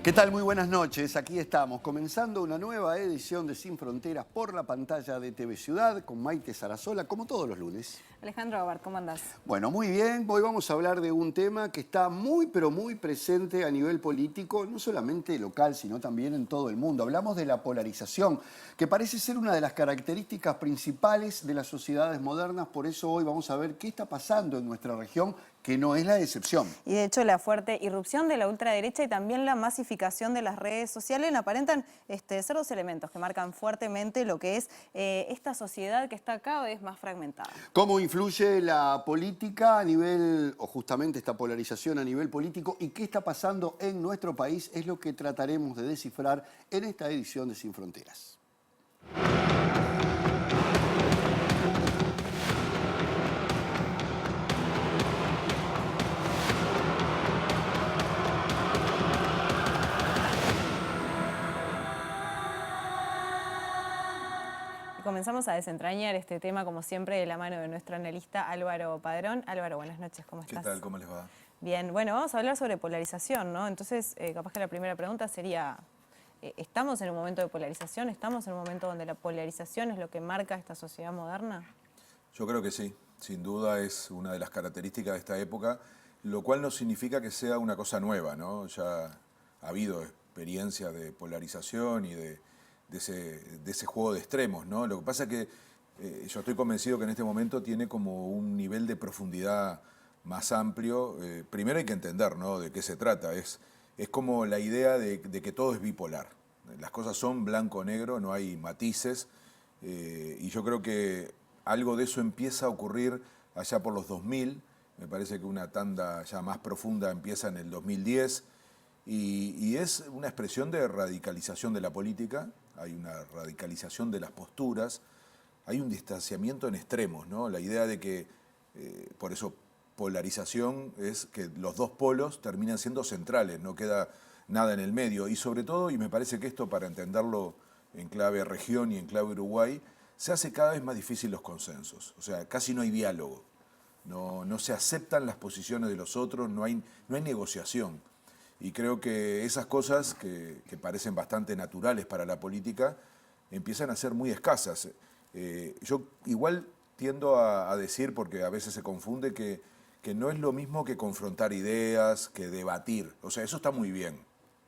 ¿Qué tal? Muy buenas noches. Aquí estamos, comenzando una nueva edición de Sin Fronteras por la pantalla de TV Ciudad con Maite Sarasola, como todos los lunes. Alejandro Abar, ¿cómo andás? Bueno, muy bien. Hoy vamos a hablar de un tema que está muy, pero muy presente a nivel político, no solamente local, sino también en todo el mundo. Hablamos de la polarización, que parece ser una de las características principales de las sociedades modernas. Por eso hoy vamos a ver qué está pasando en nuestra región, que no es la excepción. Y de hecho la fuerte irrupción de la ultraderecha y también la masificación de las redes sociales aparentan ser dos elementos que marcan fuertemente lo que es esta sociedad que está cada vez más fragmentada. ¿Cómo influye la política a nivel, o justamente esta polarización a nivel político, y qué está pasando en nuestro país? Es lo que trataremos de descifrar en esta edición de Sin Fronteras. Comenzamos a desentrañar este tema, como siempre, de la mano de nuestro analista Álvaro Padrón. Álvaro, buenas noches, ¿cómo estás? ¿Qué tal? ¿Cómo les va? Bien, bueno, vamos a hablar sobre polarización, ¿no? Entonces, capaz que la primera pregunta sería, ¿estamos en un momento de polarización? ¿Estamos en un momento donde la polarización es lo que marca esta sociedad moderna? Yo creo que sí, sin duda es una de las características de esta época, lo cual no significa que sea una cosa nueva, ¿no? Ya ha habido experiencias de polarización y de ese juego de extremos, ¿no? Lo que pasa es que yo estoy convencido que en este momento tiene como un nivel de profundidad más amplio. Primero hay que entender, ¿no?, de qué se trata. Es como la idea de que todo es bipolar. Las cosas son blanco-negro, no hay matices. Y yo creo que algo de eso empieza a ocurrir allá por los 2000. Me parece que una tanda ya más profunda empieza en el 2010. Y es una expresión de radicalización de la política, hay una radicalización de las posturas, hay un distanciamiento en extremos, ¿no? La idea de que, por eso polarización es que los dos polos terminan siendo centrales, no queda nada en el medio. Y sobre todo, y me parece que esto para entenderlo en clave región y en clave Uruguay, se hace cada vez más difícil los consensos, o sea, casi no hay diálogo, no se aceptan las posiciones de los otros, no hay negociación. Y creo que esas cosas que parecen bastante naturales para la política empiezan a ser muy escasas. Yo igual tiendo a decir, porque a veces se confunde, que no es lo mismo que confrontar ideas, que debatir. O sea, eso está muy bien,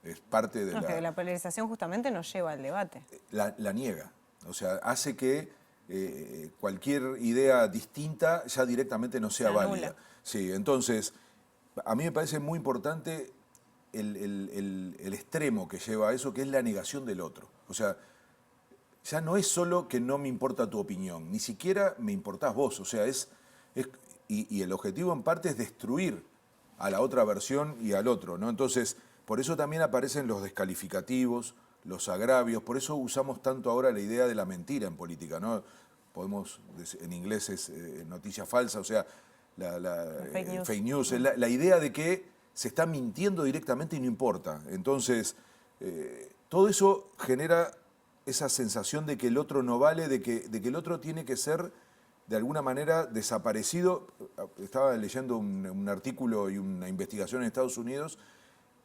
es parte de que la polarización justamente nos lleva al debate. La niega, o sea, hace que cualquier idea distinta ya directamente no sea válida. Sí, entonces, a mí me parece muy importante el extremo que lleva a eso, que es la negación del otro. O sea, ya no es solo que no me importa tu opinión, ni siquiera me importás vos. O sea, y el objetivo en parte es destruir a la otra versión y al otro, ¿no? Entonces, por eso también aparecen los descalificativos, los agravios, por eso usamos tanto ahora la idea de la mentira en política, ¿no? Podemos, en inglés es noticia falsa, o sea, fake news, es la idea de que se está mintiendo directamente y no importa. Entonces, todo eso genera esa sensación de que el otro no vale, de que el otro tiene que ser de alguna manera desaparecido. Estaba leyendo un artículo y una investigación en Estados Unidos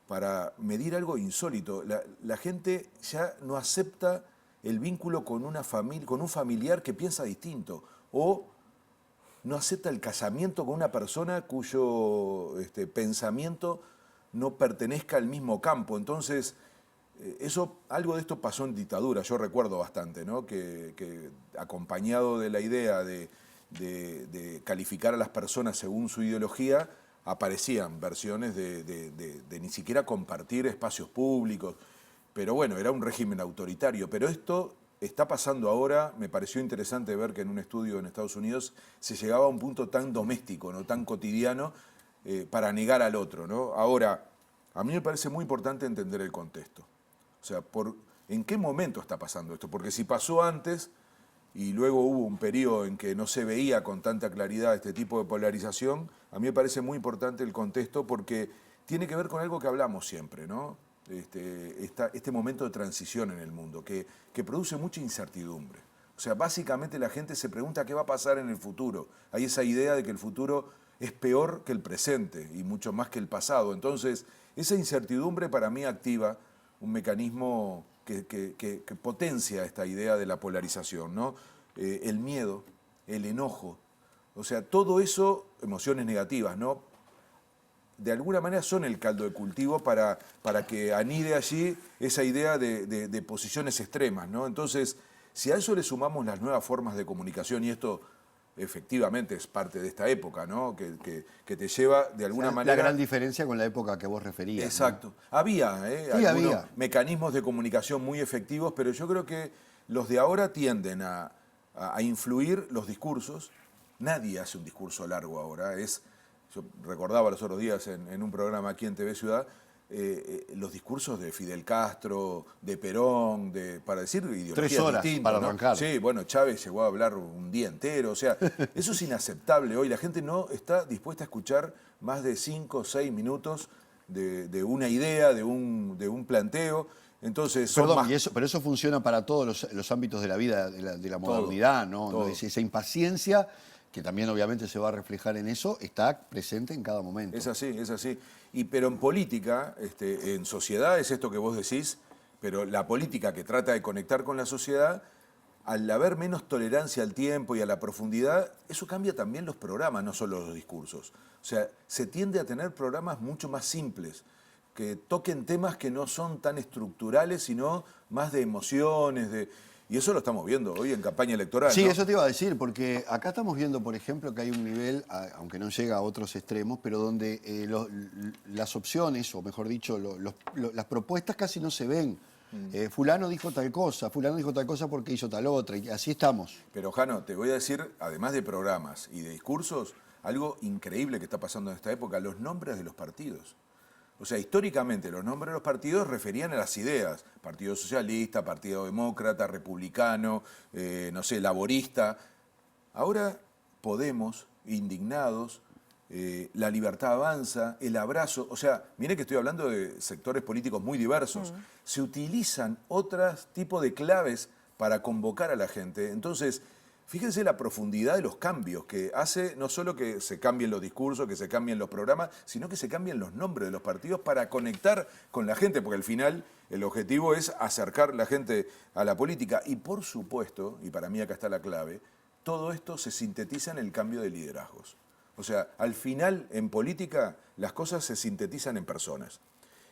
para medir algo insólito. La gente ya no acepta el vínculo con una familia, con un familiar que piensa distinto, o no acepta el casamiento con una persona cuyo pensamiento no pertenezca al mismo campo. Entonces, algo de esto pasó en dictadura, yo recuerdo bastante, ¿no? Que acompañado de la idea de calificar a las personas según su ideología, aparecían versiones de ni siquiera compartir espacios públicos. Pero bueno, era un régimen autoritario. Pero esto está pasando ahora. Me pareció interesante ver que en un estudio en Estados Unidos se llegaba a un punto tan doméstico, ¿no?, tan cotidiano, para negar al otro, ¿no? Ahora, a mí me parece muy importante entender el contexto. O sea, ¿en qué momento está pasando esto? Porque si pasó antes y luego hubo un periodo en que no se veía con tanta claridad este tipo de polarización, a mí me parece muy importante el contexto porque tiene que ver con algo que hablamos siempre, ¿no? Este momento de transición en el mundo, que produce mucha incertidumbre. O sea, básicamente la gente se pregunta qué va a pasar en el futuro. Hay esa idea de que el futuro es peor que el presente y mucho más que el pasado. Entonces, esa incertidumbre para mí activa un mecanismo que potencia esta idea de la polarización, ¿no? El miedo, el enojo, o sea, todo eso, emociones negativas, ¿no? De alguna manera son el caldo de cultivo para que anide allí esa idea de posiciones extremas, ¿no? Entonces, si a eso le sumamos las nuevas formas de comunicación, y esto efectivamente es parte de esta época, ¿no? Que te lleva de alguna manera... La gran diferencia con la época que vos referías. Exacto. ¿No? Había, sí, algunos mecanismos de comunicación muy efectivos, pero yo creo que los de ahora tienden a influir los discursos. Nadie hace un discurso largo ahora. Yo recordaba los otros días en un programa aquí en TV Ciudad, los discursos de Fidel Castro, de Perón, para decir ideologías 3 horas distintas, para ¿no? arrancar. Sí, bueno, Chávez llegó a hablar un día entero. O sea, eso es inaceptable hoy. La gente no está dispuesta a escuchar más de 5 o 6 minutos de una idea, de un planteo. Entonces, Perdón, pero eso funciona para todos los ámbitos de la vida, de la modernidad, ¿no? Todo. Esa impaciencia, que también obviamente se va a reflejar en eso, está presente en cada momento. Es así, es así. Pero en política, en sociedad, es esto que vos decís, pero la política que trata de conectar con la sociedad, al haber menos tolerancia al tiempo y a la profundidad, eso cambia también los programas, no solo los discursos. O sea, se tiende a tener programas mucho más simples, que toquen temas que no son tan estructurales, sino más de emociones, y eso lo estamos viendo hoy en campaña electoral. Sí, ¿no? eso te iba a decir, porque acá estamos viendo, por ejemplo, que hay un nivel, aunque no llega a otros extremos, pero donde las opciones, o mejor dicho, las propuestas casi no se ven. Fulano dijo tal cosa porque hizo tal otra, y así estamos. Pero, Jano, te voy a decir, además de programas y de discursos, algo increíble que está pasando en esta época, los nombres de los partidos. O sea, históricamente los nombres de los partidos referían a las ideas. Partido Socialista, Partido Demócrata, Republicano, no sé, Laborista. Ahora Podemos, Indignados, La Libertad Avanza, El Abrazo. O sea, mire que estoy hablando de sectores políticos muy diversos. Se utilizan otros tipos de claves para convocar a la gente. Entonces, fíjense la profundidad de los cambios que hace, no solo que se cambien los discursos, que se cambien los programas, sino que se cambien los nombres de los partidos para conectar con la gente, porque al final el objetivo es acercar la gente a la política. Y por supuesto, y para mí acá está la clave, todo esto se sintetiza en el cambio de liderazgos. O sea, al final en política las cosas se sintetizan en personas,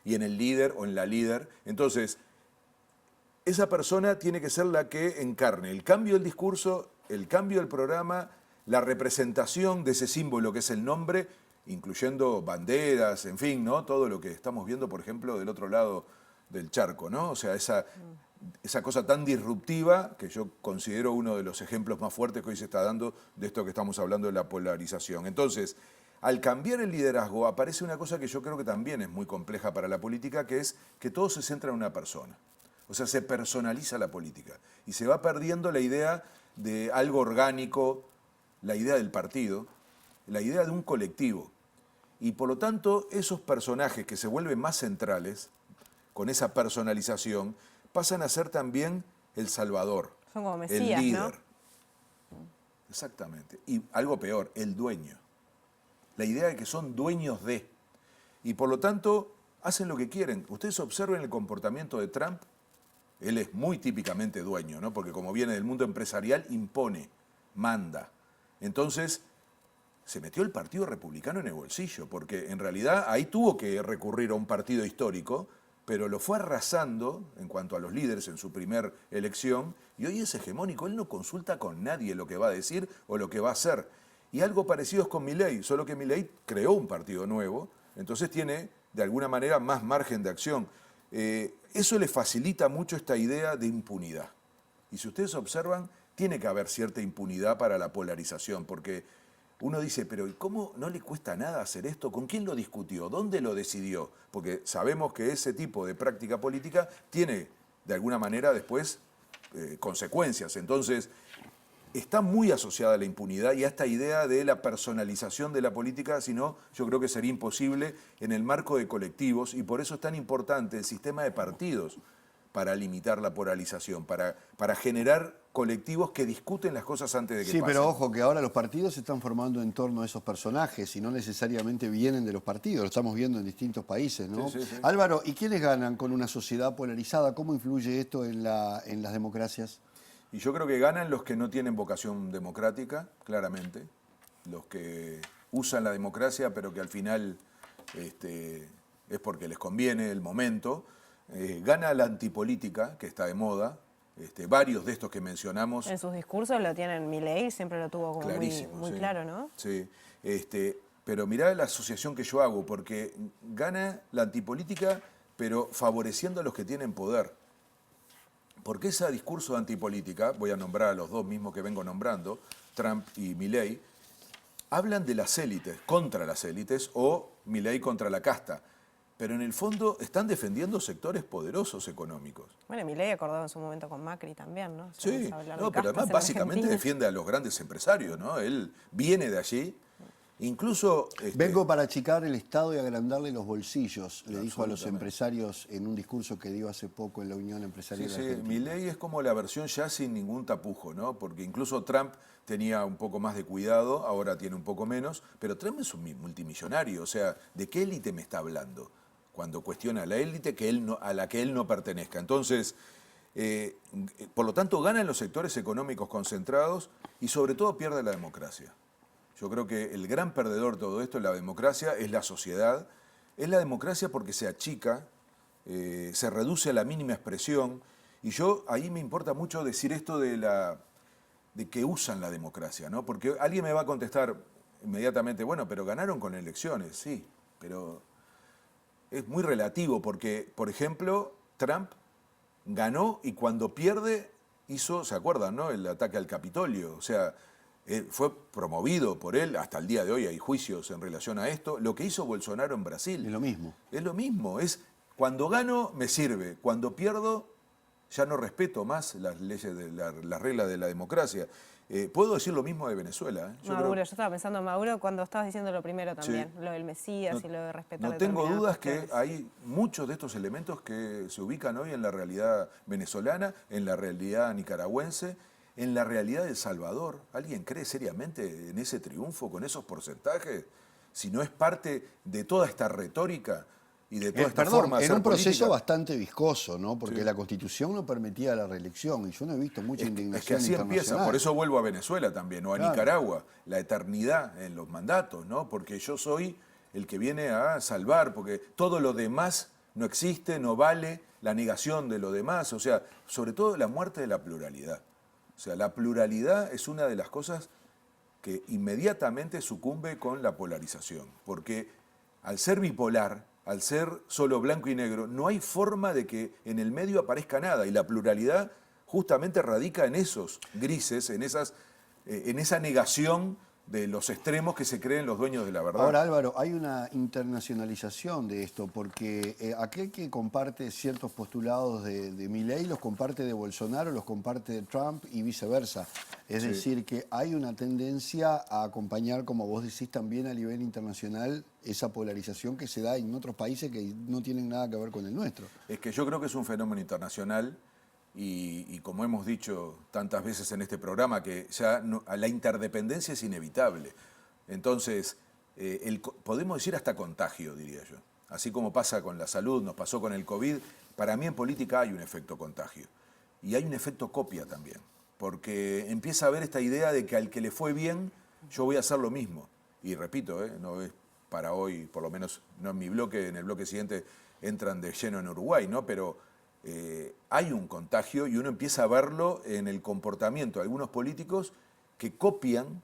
y en el líder o en la líder. Entonces, esa persona tiene que ser la que encarne el cambio del discurso, el cambio del programa, la representación de ese símbolo que es el nombre, incluyendo banderas, en fin, ¿no? Todo lo que estamos viendo, por ejemplo, del otro lado del charco, ¿no? O sea, esa cosa tan disruptiva que yo considero uno de los ejemplos más fuertes que hoy se está dando de esto que estamos hablando de la polarización. Entonces, al cambiar el liderazgo aparece una cosa que yo creo que también es muy compleja para la política, que es que todo se centra en una persona. O sea, se personaliza la política y se va perdiendo la idea de algo orgánico, la idea del partido, la idea de un colectivo. Y por lo tanto, esos personajes que se vuelven más centrales, con esa personalización, pasan a ser también el salvador, son como mesías, el líder. ¿no? Exactamente. Y algo peor, el dueño. La idea de que son dueños de. Y por lo tanto, hacen lo que quieren. Ustedes observen el comportamiento de Trump. Él es muy típicamente dueño, ¿no? Porque como viene del mundo empresarial, impone, manda. Entonces, se metió el Partido Republicano en el bolsillo, porque en realidad ahí tuvo que recurrir a un partido histórico, pero lo fue arrasando en cuanto a los líderes en su primer elección, y hoy es hegemónico. Él no consulta con nadie lo que va a decir o lo que va a hacer. Y algo parecido es con Milei, solo que Milei creó un partido nuevo, entonces tiene de alguna manera más margen de acción. Eso le facilita mucho esta idea de impunidad. Y si ustedes observan, tiene que haber cierta impunidad para la polarización, porque uno dice, pero ¿cómo no le cuesta nada hacer esto? ¿Con quién lo discutió? ¿Dónde lo decidió? Porque sabemos que ese tipo de práctica política tiene, de alguna manera, después consecuencias. Entonces, está muy asociada a la impunidad y a esta idea de la personalización de la política, si no, yo creo que sería imposible en el marco de colectivos, y por eso es tan importante el sistema de partidos para limitar la polarización, para generar colectivos que discuten las cosas antes de que Sí, pasen. pero ojo, que ahora los partidos se están formando en torno a esos personajes y no necesariamente vienen de los partidos, lo estamos viendo en distintos países, ¿no? Sí, sí, sí. Álvaro, ¿y quiénes ganan con una sociedad polarizada? ¿Cómo influye esto en las democracias? Y yo creo que ganan los que no tienen vocación democrática, claramente, los que usan la democracia, pero que al final es porque les conviene el momento. Gana la antipolítica, que está de moda. Varios de estos que mencionamos. En sus discursos lo tienen Milei, siempre lo tuvo como Clarísimo, muy sí. claro, ¿no? Sí. Pero mirá la asociación que yo hago, porque gana la antipolítica, pero favoreciendo a los que tienen poder. Porque ese discurso de antipolítica, voy a nombrar a los dos mismos que vengo nombrando, Trump y Milei, hablan de las élites, contra las élites, o Milei contra la casta. Pero en el fondo están defendiendo sectores poderosos económicos. Bueno, Milei acordó en su momento con Macri también, ¿no? Si Sí, vamos a hablar no, de pero castas además en básicamente Argentina. defiende a los grandes empresarios, ¿no? Él viene de allí, incluso... Vengo para achicar el Estado y agrandarle los bolsillos, le dijo a los Absolutamente. empresarios en un discurso que dio hace poco en la Unión Empresarial Sí, de sí, Argentina. Milei es como la versión ya sin ningún tapujo, ¿no? Porque incluso Trump tenía un poco más de cuidado, ahora tiene un poco menos, pero Trump es un multimillonario, o sea, ¿de qué élite me está hablando? Cuando cuestiona a la élite a la que él no pertenezca. Entonces, por lo tanto, ganan los sectores económicos concentrados y sobre todo pierde la democracia. Yo creo que el gran perdedor de todo esto, la democracia, es la sociedad. Es la democracia porque se achica, se reduce a la mínima expresión. Y yo, ahí me importa mucho decir esto de que usan la democracia, ¿no? Porque alguien me va a contestar inmediatamente, bueno, pero ganaron con elecciones, sí, pero es muy relativo porque, por ejemplo, Trump ganó y cuando pierde hizo, ¿se acuerdan, no? El ataque al Capitolio, o sea, fue promovido por él, hasta el día de hoy hay juicios en relación a esto. Lo que hizo Bolsonaro en Brasil. Es lo mismo. Es lo mismo, es cuando gano me sirve, cuando pierdo ya no respeto más las leyes, las reglas de la democracia. Puedo decir lo mismo de Venezuela. Maduro, yo estaba pensando en Maduro cuando estabas diciendo lo primero también, Sí. lo del Mesías y lo de respetar. No tengo determinadas dudas que cuestiones. hay muchos de estos elementos que se ubican hoy en la realidad venezolana, en la realidad nicaragüense, en la realidad de El Salvador. ¿Alguien cree seriamente en ese triunfo con esos porcentajes? Si no es parte de toda esta retórica y de toda esta Perdón, forma de en hacer un proceso política. bastante viscoso, ¿no? Porque Sí. la Constitución no permitía la reelección y yo no he visto mucha Es indignación que así empieza, internacional. por eso vuelvo a Venezuela también, o a Claro. Nicaragua, la eternidad en los mandatos, ¿no? Porque yo soy el que viene a salvar, porque todo lo demás no existe, no vale, la negación de lo demás, o sea, sobre todo la muerte de la pluralidad. O sea, la pluralidad es una de las cosas que inmediatamente sucumbe con la polarización, porque al ser bipolar, al ser solo blanco y negro, no hay forma de que en el medio aparezca nada, y la pluralidad justamente radica en esos grises, en esa negación de los extremos que se creen los dueños de la verdad. Ahora, Álvaro, hay una internacionalización de esto, porque aquel que comparte ciertos postulados de Milei los comparte de Bolsonaro, los comparte de Trump y viceversa. Es Sí. decir, que hay una tendencia a acompañar, como vos decís, también a nivel internacional esa polarización que se da en otros países que no tienen nada que ver con el nuestro. Es que yo creo que es un fenómeno internacional y como hemos dicho tantas veces en este programa, que ya la interdependencia es inevitable. Entonces, podemos decir hasta contagio, diría yo. Así como pasa con la salud, nos pasó con el COVID, para mí en política hay un efecto contagio. Y hay un efecto copia también, porque empieza a haber esta idea de que al que le fue bien, yo voy a hacer lo mismo. Y repito, no es para hoy, por lo menos no en mi bloque, en el bloque siguiente entran de lleno en Uruguay, ¿no? Pero hay un contagio y uno empieza a verlo en el comportamiento de algunos políticos que copian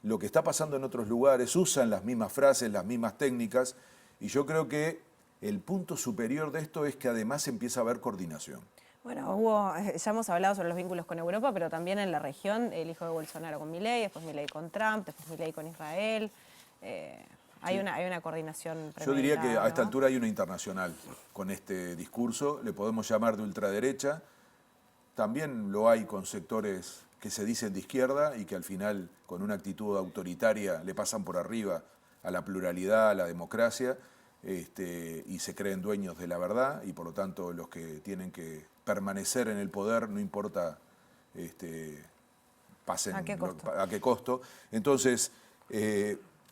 lo que está pasando en otros lugares, usan las mismas frases, las mismas técnicas, y yo creo que el punto superior de esto es que además empieza a haber coordinación. Bueno, ya hemos hablado sobre los vínculos con Europa, pero también en la región, el hijo de Bolsonaro con Milei, después Milei con Trump, después Milei con Israel. Hay una coordinación Yo diría que premeditada, a esta ¿no? altura hay una internacional con este discurso, le podemos llamar de ultraderecha, también lo hay con sectores que se dicen de izquierda y que al final con una actitud autoritaria le pasan por arriba a la pluralidad, a la democracia, y se creen dueños de la verdad y por lo tanto los que tienen que permanecer en el poder, no importa pasen. ¿A qué costo? ¿A qué costo? Entonces,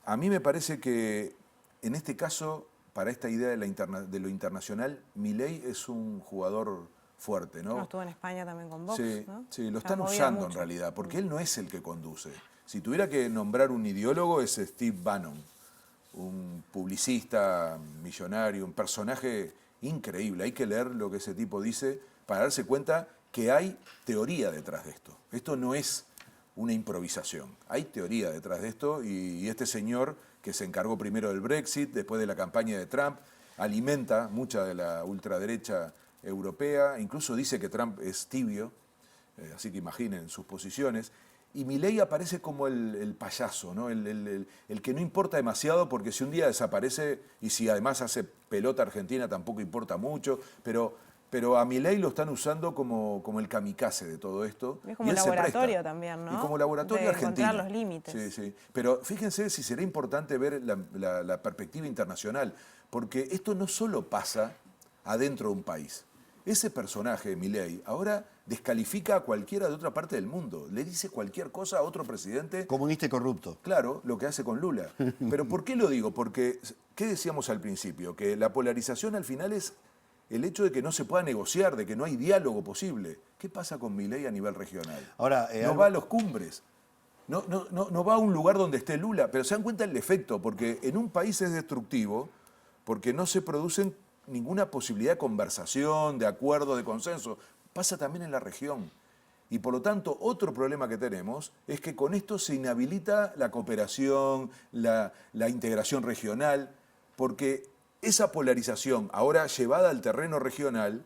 a mí me parece que en este caso, para esta idea de lo internacional, Milei es un jugador fuerte, ¿no? Estuvo en España también con Vox, Sí, ¿no? sí, lo Ya están movía usando en mucho. realidad, porque él no es el que conduce. Si tuviera que nombrar un ideólogo es Steve Bannon, un publicista millonario, un personaje increíble. Hay que leer lo que ese tipo dice para darse cuenta que hay teoría detrás de esto. Esto no es una improvisación, hay teoría detrás de esto y este señor que se encargó primero del Brexit, después de la campaña de Trump, alimenta mucha de la ultraderecha europea, incluso dice que Trump es tibio, así que imaginen sus posiciones. Y Milei aparece como el payaso, ¿no? El que no importa demasiado porque si un día desaparece y si además hace pelota Argentina tampoco importa mucho, pero a Milei lo están usando como el kamikaze de todo esto. Es como y él se laboratorio presta. también, ¿no? Y como laboratorio de argentino. encontrar los límites. Sí, sí. Pero fíjense si será importante ver la perspectiva internacional, porque esto no solo pasa adentro de un país. Ese personaje, Milei, ahora descalifica a cualquiera de otra parte del mundo. Le dice cualquier cosa a otro presidente. Comunista y corrupto. Claro, lo que hace con Lula. Pero ¿por qué lo digo? Porque, ¿qué decíamos al principio? Que la polarización al final es el hecho de que no se pueda negociar, de que no hay diálogo posible. ¿Qué pasa con Milei a nivel regional? Ahora, No va a los cumbres. No va a un lugar donde esté Lula. Pero se dan cuenta del efecto, porque en un país es destructivo, porque no se producen ninguna posibilidad de conversación, de acuerdo, de consenso. Pasa también en la región. Y por lo tanto, otro problema que tenemos es que con esto se inhabilita la cooperación, la integración regional, porque esa polarización, ahora llevada al terreno regional,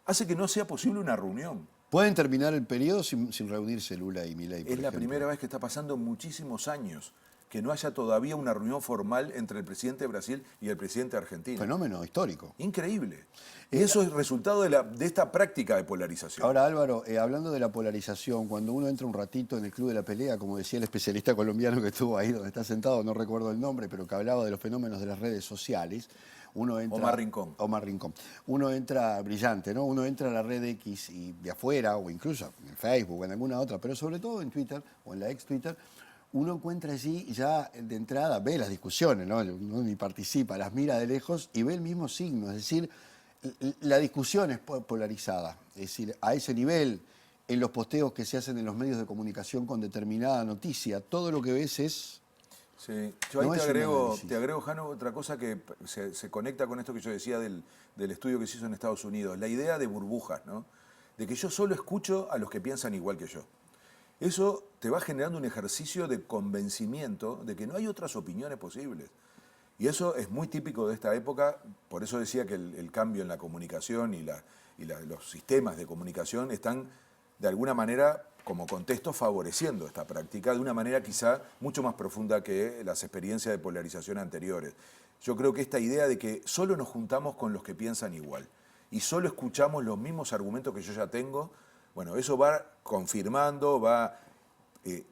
hace que no sea posible una reunión. ¿Pueden terminar el periodo sin reunirse Lula y Milei, por Es la ejemplo? primera vez que está pasando en muchísimos años que no haya todavía una reunión formal entre el presidente de Brasil y el presidente de Argentina. Fenómeno histórico. Increíble. Y eso es resultado de esta práctica de polarización. Ahora, Álvaro, hablando de la polarización, cuando uno entra un ratito en el club de la pelea, como decía el especialista colombiano que estuvo ahí donde está sentado, no recuerdo el nombre, pero que hablaba de los fenómenos de las redes sociales, uno entra... Omar Rincón. Omar Rincón. Uno entra brillante, ¿no? Uno entra a la red X y de afuera, o incluso en Facebook o en alguna otra, pero sobre todo en Twitter o en la ex Twitter, uno encuentra allí ya de entrada, ve las discusiones, ¿no? Uno ni participa, las mira de lejos y ve el mismo signo, es decir, la discusión es polarizada, es decir, a ese nivel, en los posteos que se hacen en los medios de comunicación con determinada noticia, todo lo que ves es... Sí, yo ahí No te es un análisis. agrego, Jano, otra cosa que se conecta con esto que yo decía del estudio que se hizo en Estados Unidos, la idea de burbujas, ¿no? De que yo solo escucho a los que piensan igual que yo. Eso te va generando un ejercicio de convencimiento de que no hay otras opiniones posibles. Y eso es muy típico de esta época, por eso decía que el cambio en la comunicación y los sistemas de comunicación están de alguna manera como contexto favoreciendo esta práctica de una manera quizá mucho más profunda que las experiencias de polarización anteriores. Yo creo que esta idea de que solo nos juntamos con los que piensan igual y solo escuchamos los mismos argumentos que yo ya tengo, bueno, eso va confirmando, va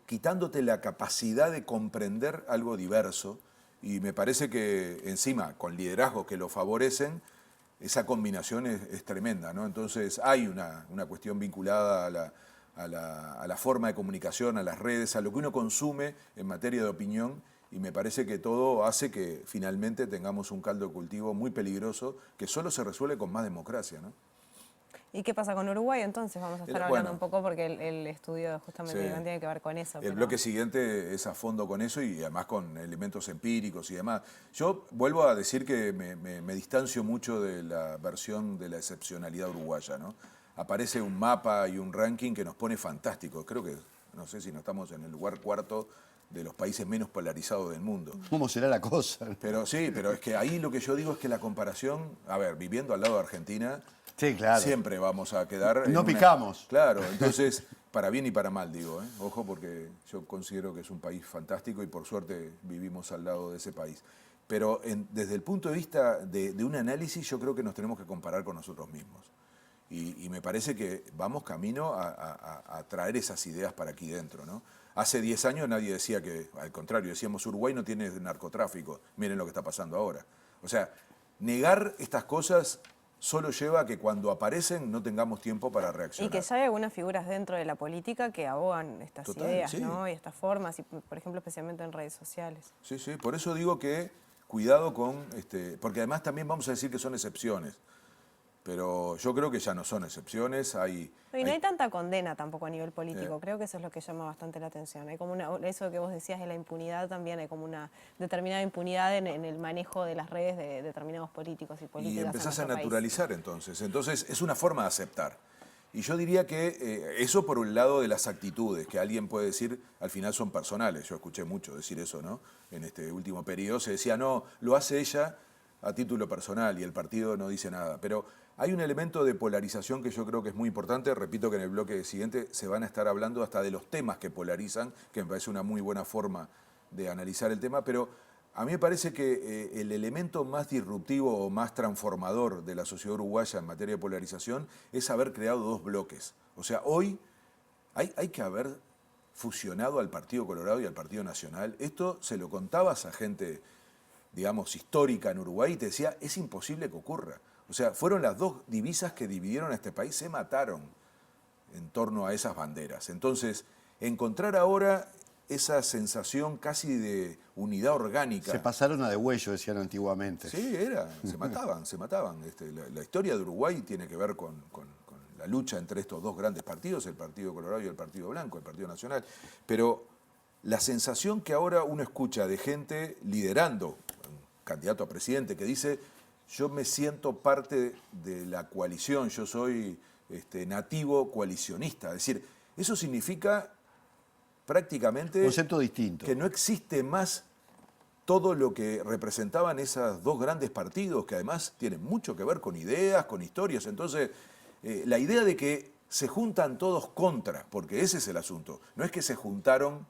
quitándote la capacidad de comprender algo diverso y me parece que encima con liderazgos que lo favorecen, esa combinación es tremenda, ¿no? Entonces hay una cuestión vinculada a la forma de comunicación, a las redes, a lo que uno consume en materia de opinión y me parece que todo hace que finalmente tengamos un caldo de cultivo muy peligroso que solo se resuelve con más democracia, ¿no? ¿Y qué pasa con Uruguay entonces? Vamos a estar hablando un poco porque el estudio justamente Sí. tiene que ver con eso. El bloque siguiente es a fondo con eso y además con elementos empíricos y demás. Yo vuelvo a decir que me distancio mucho de la versión de la excepcionalidad uruguaya, ¿no? Aparece un mapa y un ranking que nos pone fantásticos. Creo que, no sé si no estamos en el lugar cuarto de los países menos polarizados del mundo. ¿Cómo será la cosa? Pero sí, pero es que ahí lo que yo digo es que la comparación, a ver, viviendo al lado de Argentina, Sí, claro. siempre vamos a quedar... No picamos. Claro, entonces, para bien y para mal, digo, ¿eh? Ojo, porque yo considero que es un país fantástico y por suerte vivimos al lado de ese país. Pero desde el punto de vista de un análisis, yo creo que nos tenemos que comparar con nosotros mismos. Y me parece que vamos camino a traer esas ideas para aquí dentro, ¿no? Hace 10 años nadie decía que, al contrario, decíamos Uruguay no tiene narcotráfico, miren lo que está pasando ahora. O sea, negar estas cosas solo lleva a que cuando aparecen no tengamos tiempo para reaccionar. Y que ya hay algunas figuras dentro de la política que abogan estas Total, ideas, sí. ¿no? Y estas formas, y por ejemplo especialmente en redes sociales. Sí, sí, por eso digo que cuidado con, porque además también vamos a decir que son excepciones, pero yo creo que ya no son excepciones, Y no hay tanta condena tampoco a nivel político, creo que eso es lo que llama bastante la atención. Hay como eso que vos decías de la impunidad también, hay como una determinada impunidad en el manejo de las redes de determinados políticos y políticas. Y empezás a en nuestro país. naturalizar entonces es una forma de aceptar. Y yo diría que eso por un lado de las actitudes, que alguien puede decir, al final son personales, yo escuché mucho decir eso, ¿no? En este último periodo se decía, no, lo hace ella a título personal y el partido no dice nada, pero hay un elemento de polarización que yo creo que es muy importante. Repito que en el bloque siguiente se van a estar hablando hasta de los temas que polarizan, que me parece una muy buena forma de analizar el tema, pero a mí me parece que el elemento más disruptivo o más transformador de la sociedad uruguaya en materia de polarización es haber creado dos bloques. O sea, hoy hay que haber fusionado al Partido Colorado y al Partido Nacional. Esto se lo contabas a gente, digamos, histórica en Uruguay y te decía, es imposible que ocurra. O sea, fueron las dos divisas que dividieron a este país, se mataron en torno a esas banderas. Entonces, encontrar ahora esa sensación casi de unidad orgánica. Se pasaron a degüello, decían antiguamente. Sí, se mataban, se mataban. La historia de Uruguay tiene que ver con la lucha entre estos dos grandes partidos, el Partido Colorado y el Partido Blanco, el Partido Nacional. Pero la sensación que ahora uno escucha de gente liderando, un candidato a presidente que dice, yo me siento parte de la coalición, yo soy nativo coalicionista. Es decir, eso significa prácticamente Concepto distinto. que no existe más todo lo que representaban esos dos grandes partidos, que además tienen mucho que ver con ideas, con historias. Entonces, la idea de que se juntan todos contra, porque ese es el asunto, no es que se juntaron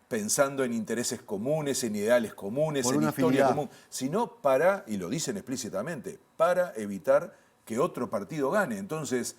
pensando en intereses comunes, en ideales comunes, Por en una historia afinidad. común, sino para, y lo dicen explícitamente, para evitar que otro partido gane. Entonces,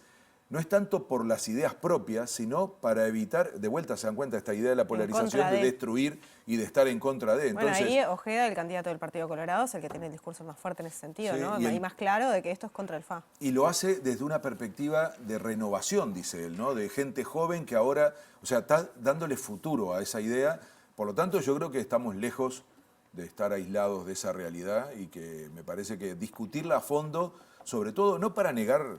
no es tanto por las ideas propias, sino para evitar, de vuelta se dan cuenta esta idea de la polarización, de destruir y de estar en contra de. Bueno, Entonces, ahí Ojeda, el candidato del Partido Colorado, es el que tiene el discurso más fuerte en ese sentido, Sí, ¿no? y Y más claro de que esto es contra el FA. y lo hace desde una perspectiva de renovación, dice él, ¿no? De gente joven que ahora, o sea, está dándole futuro a esa idea. Por lo tanto, yo creo que estamos lejos de estar aislados de esa realidad y que me parece que discutirla a fondo, sobre todo no para negar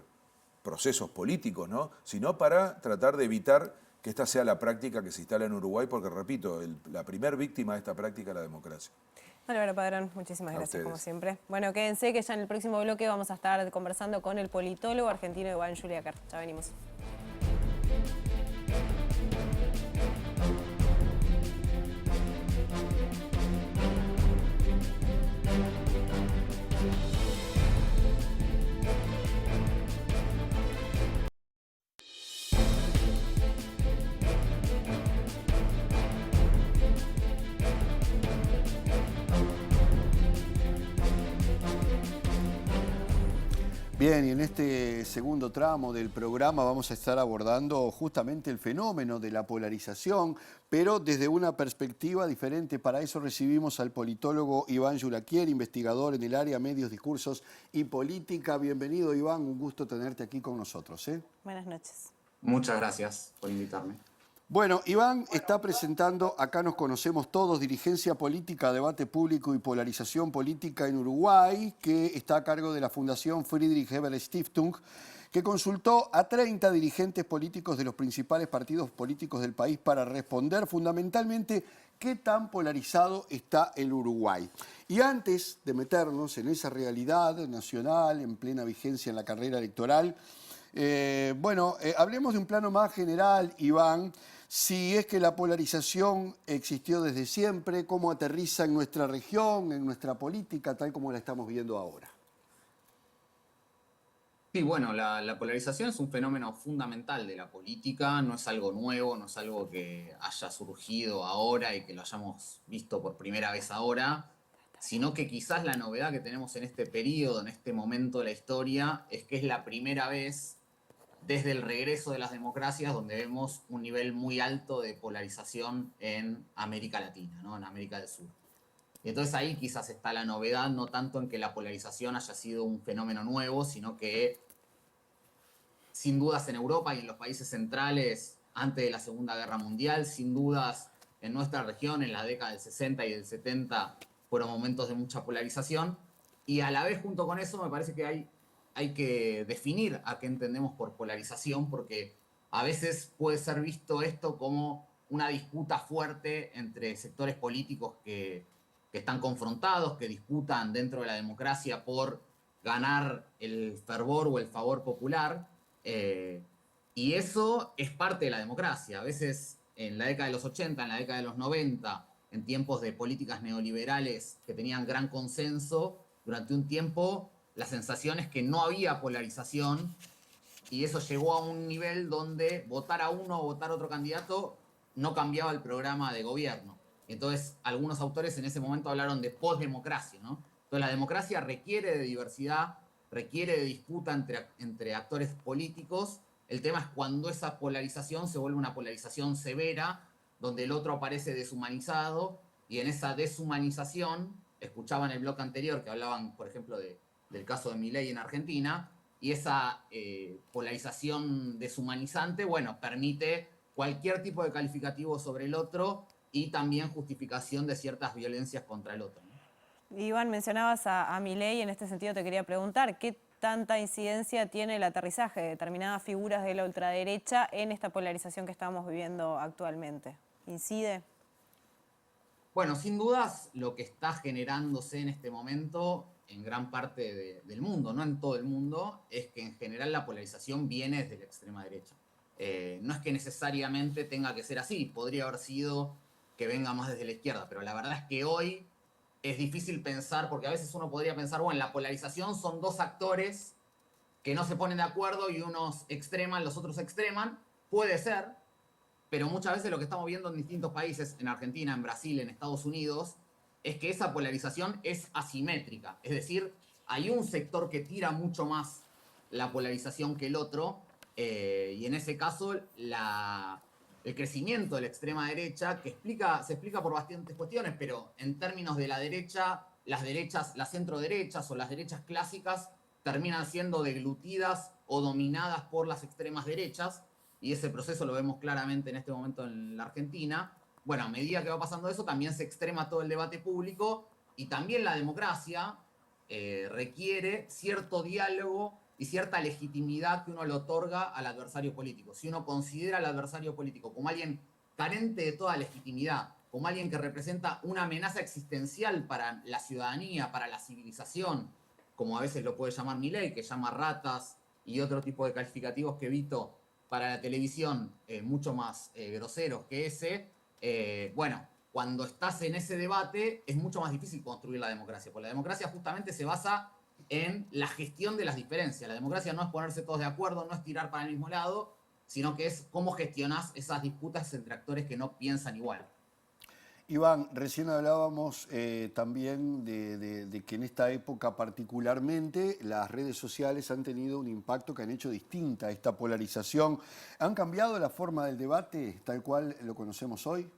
procesos políticos, ¿no? Sino para tratar de evitar que esta sea la práctica que se instala en Uruguay, porque repito, la primer víctima de esta práctica es la democracia. Álvaro Padrón, muchísimas A gracias ustedes. como siempre. Bueno, quédense que ya en el próximo bloque vamos a estar conversando con el politólogo argentino Iván Juliácar. Ya venimos. Bien, y en este segundo tramo del programa vamos a estar abordando justamente el fenómeno de la polarización, pero desde una perspectiva diferente. Para eso recibimos al politólogo Iván Julaquier, investigador en el área Medios, Discursos y Política. Bienvenido, Iván, un gusto tenerte aquí con nosotros. Buenas noches. Muchas gracias por invitarme. Bueno, Iván está presentando, acá nos conocemos todos, Dirigencia Política, Debate Público y Polarización Política en Uruguay, que está a cargo de la Fundación Friedrich Ebert Stiftung, que consultó a 30 dirigentes políticos de los principales partidos políticos del país para responder fundamentalmente qué tan polarizado está el Uruguay. Y antes de meternos en esa realidad nacional, en plena vigencia en la carrera electoral, hablemos de un plano más general, Iván. Si es que la polarización existió desde siempre, cómo aterriza en nuestra región, en nuestra política, tal como la estamos viendo ahora. Sí, bueno, la polarización es un fenómeno fundamental de la política, no es algo nuevo, no es algo que haya surgido ahora y que lo hayamos visto por primera vez ahora, sino que quizás la novedad que tenemos en este periodo, en este momento de la historia, es que es la primera vez desde el regreso de las democracias donde vemos un nivel muy alto de polarización en América Latina, ¿no? En América del Sur. Y entonces ahí quizás está la novedad, no tanto en que la polarización haya sido un fenómeno nuevo, sino que sin dudas en Europa y en los países centrales antes de la Segunda Guerra Mundial, sin dudas en nuestra región en la década del 60 y del 70 fueron momentos de mucha polarización. Y a la vez junto con eso me parece que hay que definir a qué entendemos por polarización, porque a veces puede ser visto esto como una disputa fuerte entre sectores políticos que están confrontados, que disputan dentro de la democracia por ganar el fervor o el favor popular. Y eso es parte de la democracia. A veces en la década de los 80, en la década de los 90, en tiempos de políticas neoliberales que tenían gran consenso, durante un tiempo la sensación es que no había polarización y eso llegó a un nivel donde votar a uno o votar a otro candidato no cambiaba el programa de gobierno. Entonces, algunos autores en ese momento hablaron de posdemocracia, ¿no? Entonces, la democracia requiere de diversidad, requiere de disputa entre actores políticos. El tema es cuando esa polarización se vuelve una polarización severa, donde el otro aparece deshumanizado, y en esa deshumanización, escuchaba en el bloque anterior que hablaban, por ejemplo, del caso de Milei en Argentina, y esa polarización deshumanizante, bueno, permite cualquier tipo de calificativo sobre el otro y también justificación de ciertas violencias contra el otro, ¿no? Iván, mencionabas a Milei, en este sentido te quería preguntar, ¿qué tanta incidencia tiene el aterrizaje de determinadas figuras de la ultraderecha en esta polarización que estamos viviendo actualmente? ¿Incide? Bueno, sin dudas lo que está generándose en este momento en gran parte del mundo, no en todo el mundo, es que en general la polarización viene desde la extrema derecha. No es que necesariamente tenga que ser así, podría haber sido que venga más desde la izquierda, pero la verdad es que hoy es difícil pensar, porque a veces uno podría pensar, bueno, la polarización son dos actores que no se ponen de acuerdo y unos extreman, los otros extreman, puede ser, pero muchas veces lo que estamos viendo en distintos países, en Argentina, en Brasil, en Estados Unidos, es que esa polarización es asimétrica. Es decir, hay un sector que tira mucho más la polarización que el otro, y en ese caso el crecimiento de la extrema derecha, que se explica por bastantes cuestiones, pero en términos de la derecha, las derechas, las centroderechas o las derechas clásicas terminan siendo deglutidas o dominadas por las extremas derechas, y ese proceso lo vemos claramente en este momento en la Argentina. Bueno, a medida que va pasando eso, también se extrema todo el debate público y también la democracia requiere cierto diálogo y cierta legitimidad que uno le otorga al adversario político. Si uno considera al adversario político como alguien carente de toda legitimidad, como alguien que representa una amenaza existencial para la ciudadanía, para la civilización, como a veces lo puede llamar Milei, que llama ratas y otro tipo de calificativos que evito para la televisión mucho más groseros que ese, bueno, cuando estás en ese debate es mucho más difícil construir la democracia, porque la democracia justamente se basa en la gestión de las diferencias. La democracia no es ponerse todos de acuerdo, no es tirar para el mismo lado, sino que es cómo gestionás esas disputas entre actores que no piensan igual. Iván, recién hablábamos también de que en esta época particularmente las redes sociales han tenido un impacto que han hecho distinta esta polarización. ¿Han cambiado la forma del debate tal cual lo conocemos hoy?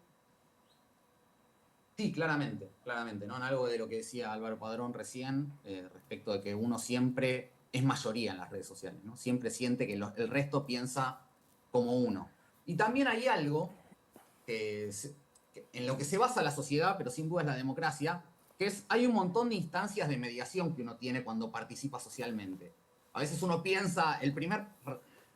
Sí, claramente, claramente, ¿no? En algo de lo que decía Álvaro Padrón recién, respecto de que uno siempre es mayoría en las redes sociales, ¿no? Siempre siente que el resto piensa como uno. Y también hay algo en lo que se basa la sociedad, pero sin duda es la democracia, que es, hay un montón de instancias de mediación que uno tiene cuando participa socialmente. A veces uno piensa, el primer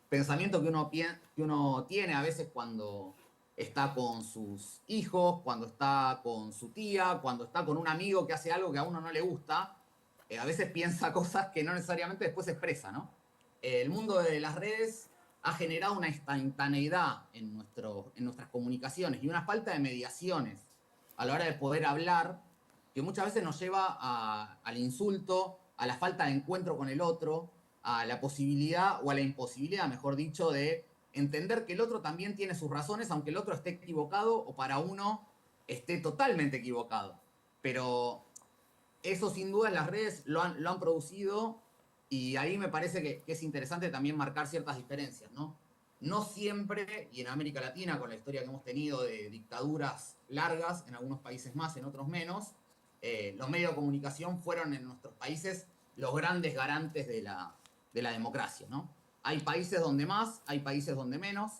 pensamiento que uno tiene a veces cuando está con sus hijos, cuando está con su tía, cuando está con un amigo que hace algo que a uno no le gusta, a veces piensa cosas que no necesariamente después expresa, ¿no? El mundo de las redes ha generado una instantaneidad en nuestras comunicaciones y una falta de mediaciones a la hora de poder hablar que muchas veces nos lleva al insulto, a la falta de encuentro con el otro, a la posibilidad o a la imposibilidad, mejor dicho, de entender que el otro también tiene sus razones, aunque el otro esté equivocado o para uno esté totalmente equivocado. Pero eso sin duda las redes lo han producido, y ahí me parece que es interesante también marcar ciertas diferencias, ¿no? No siempre, y en América Latina, con la historia que hemos tenido de dictaduras largas, en algunos países más, en otros menos, los medios de comunicación fueron en nuestros países los grandes garantes de la democracia, ¿no? Hay países donde más, hay países donde menos,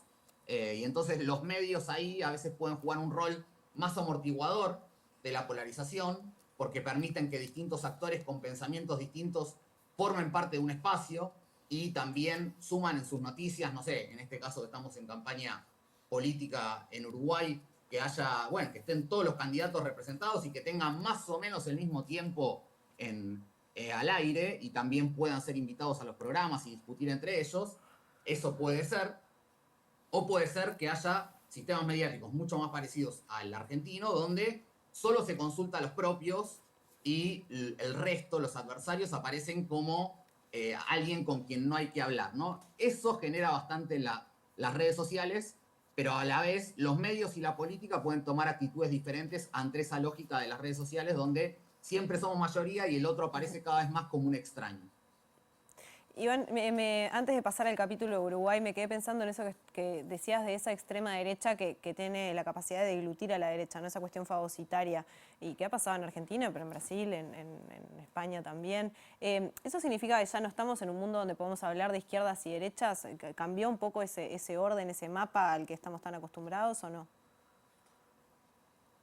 y entonces los medios ahí a veces pueden jugar un rol más amortiguador de la polarización, porque permiten que distintos actores con pensamientos distintos formen parte de un espacio y también suman en sus noticias, no sé, en este caso que estamos en campaña política en Uruguay, que haya, bueno, que estén todos los candidatos representados y que tengan más o menos el mismo tiempo al aire y también puedan ser invitados a los programas y discutir entre ellos. Eso puede ser. O puede ser que haya sistemas mediáticos mucho más parecidos al argentino, donde solo se consulta a los propios y el resto, los adversarios, aparecen como alguien con quien no hay que hablar, ¿no? Eso genera bastante las redes sociales, pero a la vez los medios y la política pueden tomar actitudes diferentes ante esa lógica de las redes sociales, donde siempre somos mayoría y el otro aparece cada vez más como un extraño. Iván, antes de pasar al capítulo de Uruguay, me quedé pensando en eso que decías de esa extrema derecha que tiene la capacidad de diluir a la derecha, ¿no? Esa cuestión fagocitaria, y que ha pasado en Argentina, pero en Brasil, en España también. ¿Eso significa que ya no estamos en un mundo donde podemos hablar de izquierdas y derechas? ¿Cambió un poco ese orden, ese mapa al que estamos tan acostumbrados o no?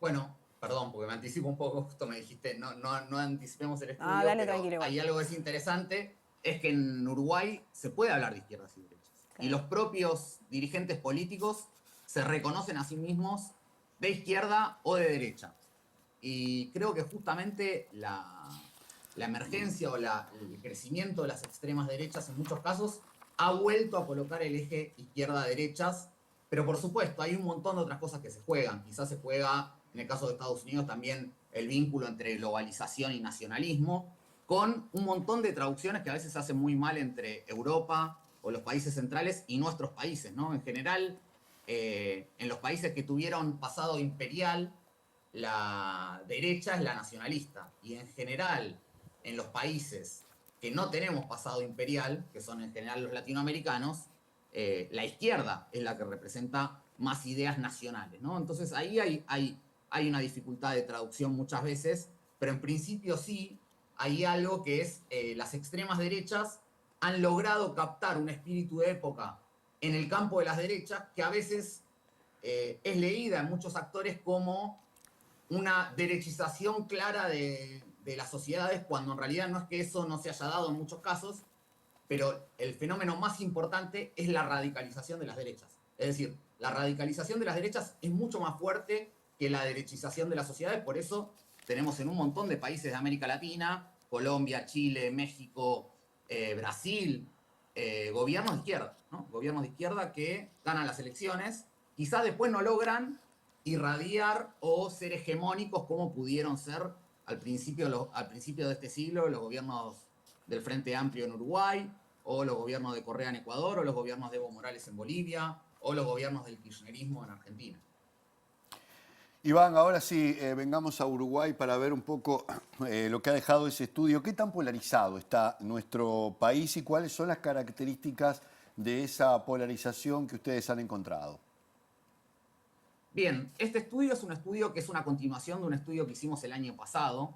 Bueno, perdón, porque me anticipo un poco, justo me dijiste, no anticipemos el estudio, Dale, pero tranquilo, igual. hay algo que es interesante, es que en Uruguay se puede hablar de izquierdas y derechas. Claro. Y los propios dirigentes políticos se reconocen a sí mismos de izquierda o de derecha. Y creo que justamente la emergencia o el crecimiento de las extremas derechas en muchos casos ha vuelto a colocar el eje izquierda-derechas, pero por supuesto hay un montón de otras cosas que se juegan. Quizás se juega, en el caso de Estados Unidos, también el vínculo entre globalización y nacionalismo, con un montón de traducciones que a veces se hacen muy mal entre Europa o los países centrales y nuestros países, ¿no? En general, en los países que tuvieron pasado imperial, la derecha es la nacionalista. Y en general, en los países que no tenemos pasado imperial, que son en general los latinoamericanos, la izquierda es la que representa más ideas nacionales, ¿no? Entonces ahí hay una dificultad de traducción muchas veces, pero en principio sí hay algo que es las extremas derechas han logrado captar un espíritu de época en el campo de las derechas que a veces es leída en muchos actores como una derechización clara de las sociedades, cuando en realidad no es que eso no se haya dado en muchos casos, pero el fenómeno más importante es la radicalización de las derechas. Es decir, la radicalización de las derechas es mucho más fuerte que la derechización de las sociedades, por eso tenemos en un montón de países de América Latina, Colombia, Chile, México, Brasil, gobiernos de izquierda, ¿no? Gobiernos de izquierda que ganan las elecciones, quizás después no logran irradiar o ser hegemónicos como pudieron ser al principio de este siglo los gobiernos del Frente Amplio en Uruguay, o los gobiernos de Correa en Ecuador, o los gobiernos de Evo Morales en Bolivia, o los gobiernos del kirchnerismo en Argentina. Iván, ahora sí, vengamos a Uruguay para ver un poco lo que ha dejado ese estudio. ¿Qué tan polarizado está nuestro país y cuáles son las características de esa polarización que ustedes han encontrado? Bien, este estudio es un estudio que es una continuación de un estudio que hicimos el año pasado.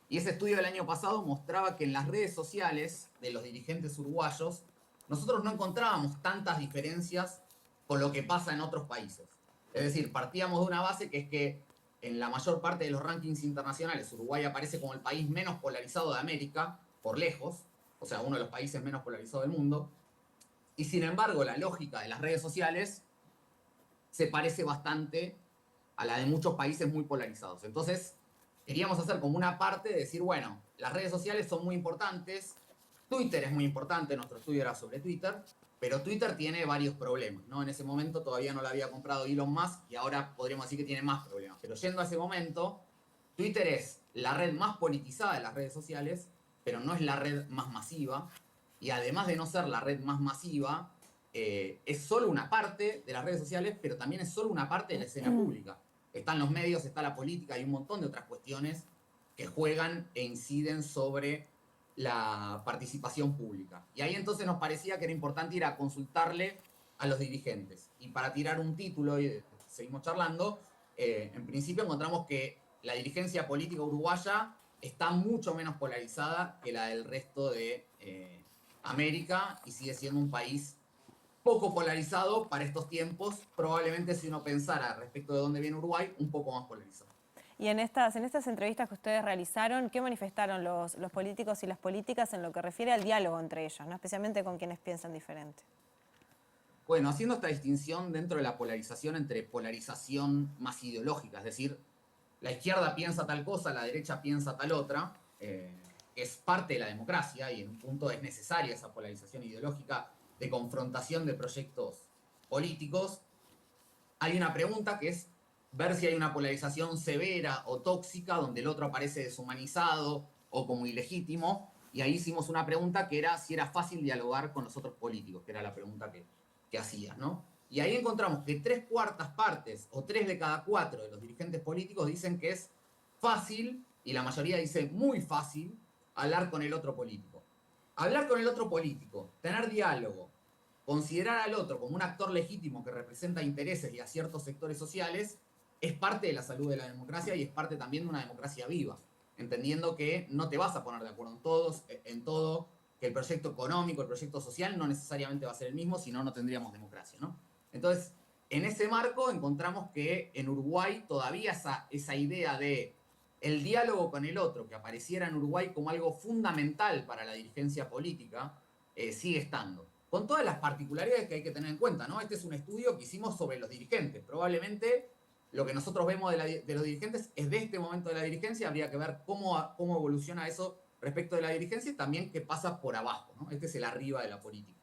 Y ese estudio del año pasado mostraba que en las redes sociales de los dirigentes uruguayos nosotros no encontrábamos tantas diferencias con lo que pasa en otros países. Es decir, partíamos de una base que es que en la mayor parte de los rankings internacionales Uruguay aparece como el país menos polarizado de América, por lejos, o sea, uno de los países menos polarizados del mundo. Y sin embargo, la lógica de las redes sociales se parece bastante a la de muchos países muy polarizados. Entonces, queríamos hacer como una parte de decir, bueno, las redes sociales son muy importantes, Twitter es muy importante, nuestro estudio era sobre Twitter, pero Twitter tiene varios problemas, ¿no? En ese momento todavía no lo había comprado Elon Musk y ahora podríamos decir que tiene más problemas. Pero yendo a ese momento, Twitter es la red más politizada de las redes sociales, pero no es la red más masiva. Y además de no ser la red más masiva, es solo una parte de las redes sociales, pero también es solo una parte de la escena pública. Están los medios, está la política y un montón de otras cuestiones que juegan e inciden sobre la participación pública. Y ahí entonces nos parecía que era importante ir a consultarle a los dirigentes. Y para tirar un título, y seguimos charlando, en principio encontramos que la dirigencia política uruguaya está mucho menos polarizada que la del resto de América y sigue siendo un país poco polarizado para estos tiempos, probablemente si uno pensara respecto de dónde viene Uruguay, un poco más polarizado. Y en estas entrevistas que ustedes realizaron, ¿qué manifestaron los políticos y las políticas en lo que refiere al diálogo entre ellos, ¿no? Especialmente con quienes piensan diferente? Bueno, haciendo esta distinción dentro de la polarización entre polarización más ideológica, es decir, la izquierda piensa tal cosa, la derecha piensa tal otra, es parte de la democracia y en un punto es necesaria esa polarización ideológica de confrontación de proyectos políticos. Hay una pregunta que es ver si hay una polarización severa o tóxica, donde el otro aparece deshumanizado o como ilegítimo, y ahí hicimos una pregunta que era si era fácil dialogar con los otros políticos, que era la pregunta que hacías, ¿no? Y ahí encontramos que 3/4 partes o 3 de cada 4 de los dirigentes políticos dicen que es fácil, y la mayoría dice muy fácil, hablar con el otro político. Hablar con el otro político, tener diálogo, considerar al otro como un actor legítimo que representa intereses y a ciertos sectores sociales, es parte de la salud de la democracia y es parte también de una democracia viva, entendiendo que no te vas a poner de acuerdo en todo, que el proyecto económico, el proyecto social no necesariamente va a ser el mismo, si no, no tendríamos democracia, ¿no? Entonces, en ese marco encontramos que en Uruguay todavía esa idea de el diálogo con el otro, que apareciera en Uruguay como algo fundamental para la dirigencia política, sigue estando. Con todas las particularidades que hay que tener en cuenta, ¿no? Este es un estudio que hicimos sobre los dirigentes. Probablemente lo que nosotros vemos de los dirigentes es de este momento de la dirigencia. Habría que ver cómo evoluciona eso respecto de la dirigencia y también qué pasa por abajo, ¿no? Este es el arriba de la política.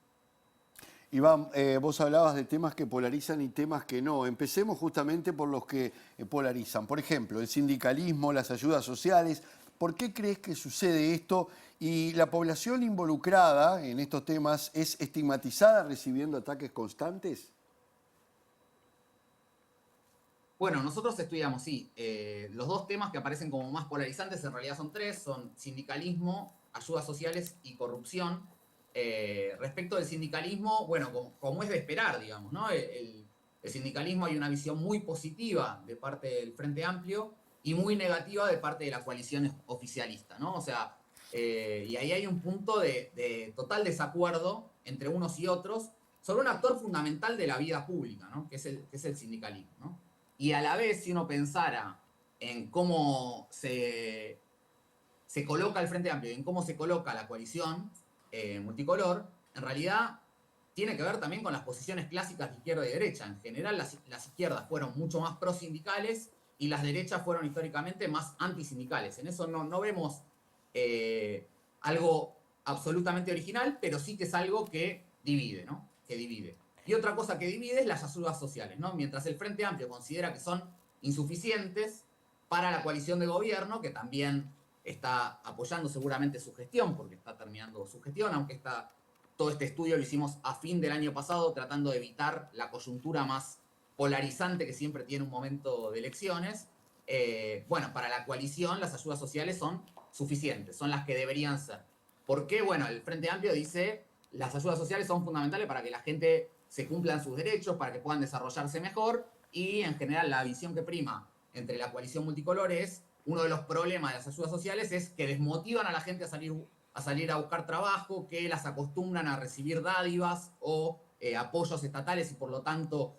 Iván, vos hablabas de temas que polarizan y temas que no. Empecemos justamente por los que polarizan. Por ejemplo, el sindicalismo, las ayudas sociales. ¿Por qué crees que sucede esto? ¿Y la población involucrada en estos temas es estigmatizada recibiendo ataques constantes? Bueno, nosotros estudiamos, sí, los dos temas que aparecen como más polarizantes en realidad son 3, son sindicalismo, ayudas sociales y corrupción. Respecto del sindicalismo, bueno, como es de esperar, digamos, ¿no? El sindicalismo hay una visión muy positiva de parte del Frente Amplio y muy negativa de parte de la coalición oficialista, ¿no? O sea, y ahí hay un punto de total desacuerdo entre unos y otros sobre un actor fundamental de la vida pública, ¿no? Que es el sindicalismo, ¿no? Y a la vez, si uno pensara en cómo se coloca el Frente Amplio y en cómo se coloca la coalición multicolor, en realidad tiene que ver también con las posiciones clásicas de izquierda y derecha. En general, las izquierdas fueron mucho más prosindicales y las derechas fueron históricamente más antisindicales. En eso no vemos algo absolutamente original, pero sí que es algo que divide, ¿no? Que divide. Y otra cosa que divide es las ayudas sociales, ¿no? Mientras el Frente Amplio considera que son insuficientes para la coalición de gobierno, que también está apoyando seguramente su gestión, porque está terminando su gestión, aunque todo este estudio lo hicimos a fin del año pasado, tratando de evitar la coyuntura más polarizante que siempre tiene un momento de elecciones. Bueno, para la coalición las ayudas sociales son suficientes, son las que deberían ser. ¿Por qué? Bueno, el Frente Amplio dice las ayudas sociales son fundamentales para que la gente se cumplan sus derechos, para que puedan desarrollarse mejor, y en general la visión que prima entre la coalición multicolor es uno de los problemas de las ayudas sociales es que desmotivan a la gente a salir a buscar trabajo, que las acostumbran a recibir dádivas o apoyos estatales y por lo tanto